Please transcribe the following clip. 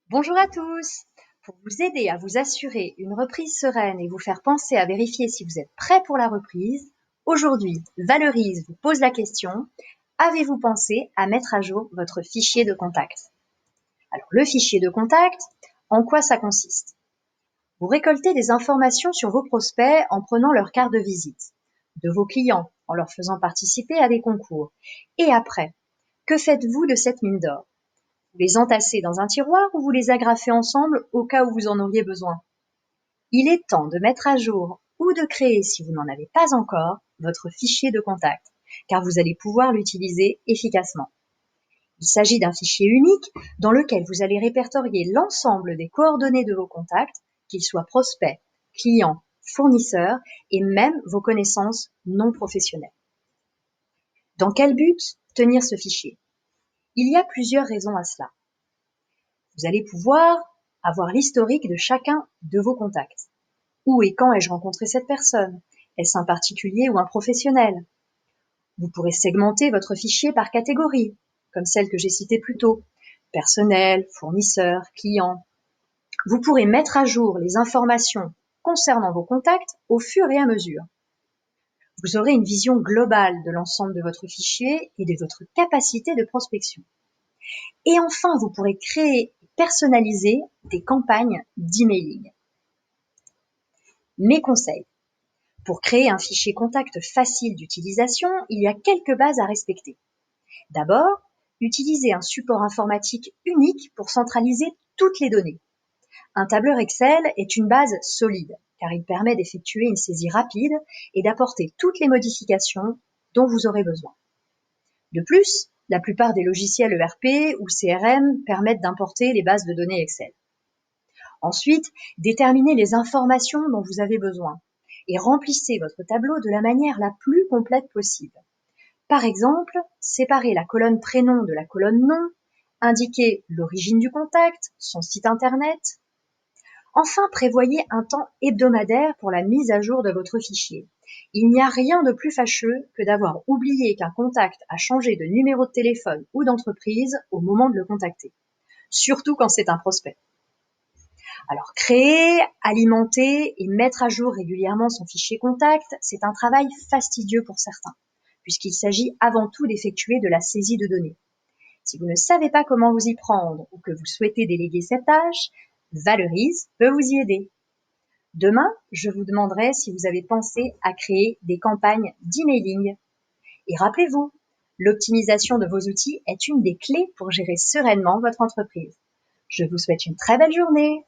Bonjour à tous! Pour vous aider à vous assurer une reprise sereine et vous faire penser à vérifier si vous êtes prêt pour la reprise, aujourd'hui, Valerise vous pose la question: avez-vous pensé à mettre à jour votre fichier de contact? Alors, le fichier de contact, en quoi ça consiste? Vous récoltez des informations sur vos prospects en prenant leur carte de visite, de vos clients en leur faisant participer à des concours. Et après, que faites-vous de cette mine d'or? Vous les entassez dans un tiroir ou vous les agrafez ensemble au cas où vous en auriez besoin? Il est temps de mettre à jour ou de créer, si vous n'en avez pas encore, votre fichier de contact, car vous allez pouvoir l'utiliser efficacement. Il s'agit d'un fichier unique dans lequel vous allez répertorier l'ensemble des coordonnées de vos contacts, qu'ils soient prospects, clients, fournisseurs et même vos connaissances non professionnelles. Dans quel but tenir ce fichier? Il y a plusieurs raisons à cela. Vous allez pouvoir avoir l'historique de chacun de vos contacts. Où et quand ai-je rencontré cette personne? Est-ce un particulier ou un professionnel? Vous pourrez segmenter votre fichier par catégorie, comme celle que j'ai citée plus tôt: personnel, fournisseur, client. Vous pourrez mettre à jour les informations concernant vos contacts au fur et à mesure. Vous aurez une vision globale de l'ensemble de votre fichier et de votre capacité de prospection. Et enfin, vous pourrez créer et personnaliser des campagnes d'emailing. Mes conseils. Pour créer un fichier contact facile d'utilisation, il y a quelques bases à respecter. D'abord, utilisez un support informatique unique pour centraliser toutes les données. Un tableur Excel est une base solide, car il permet d'effectuer une saisie rapide et d'apporter toutes les modifications dont vous aurez besoin. De plus, la plupart des logiciels ERP ou CRM permettent d'importer les bases de données Excel. Ensuite, déterminez les informations dont vous avez besoin et remplissez votre tableau de la manière la plus complète possible. Par exemple, séparez la colonne prénom de la colonne nom, indiquez l'origine du contact, son site internet. Enfin, prévoyez un temps hebdomadaire pour la mise à jour de votre fichier. Il n'y a rien de plus fâcheux que d'avoir oublié qu'un contact a changé de numéro de téléphone ou d'entreprise au moment de le contacter, surtout quand c'est un prospect. Alors, créer, alimenter et mettre à jour régulièrement son fichier contact, c'est un travail fastidieux pour certains, puisqu'il s'agit avant tout d'effectuer de la saisie de données. Si vous ne savez pas comment vous y prendre ou que vous souhaitez déléguer cette tâche, Valerise peut vous y aider. Demain, je vous demanderai si vous avez pensé à créer des campagnes d'emailing. Et rappelez-vous, l'optimisation de vos outils est une des clés pour gérer sereinement votre entreprise. Je vous souhaite une très belle journée.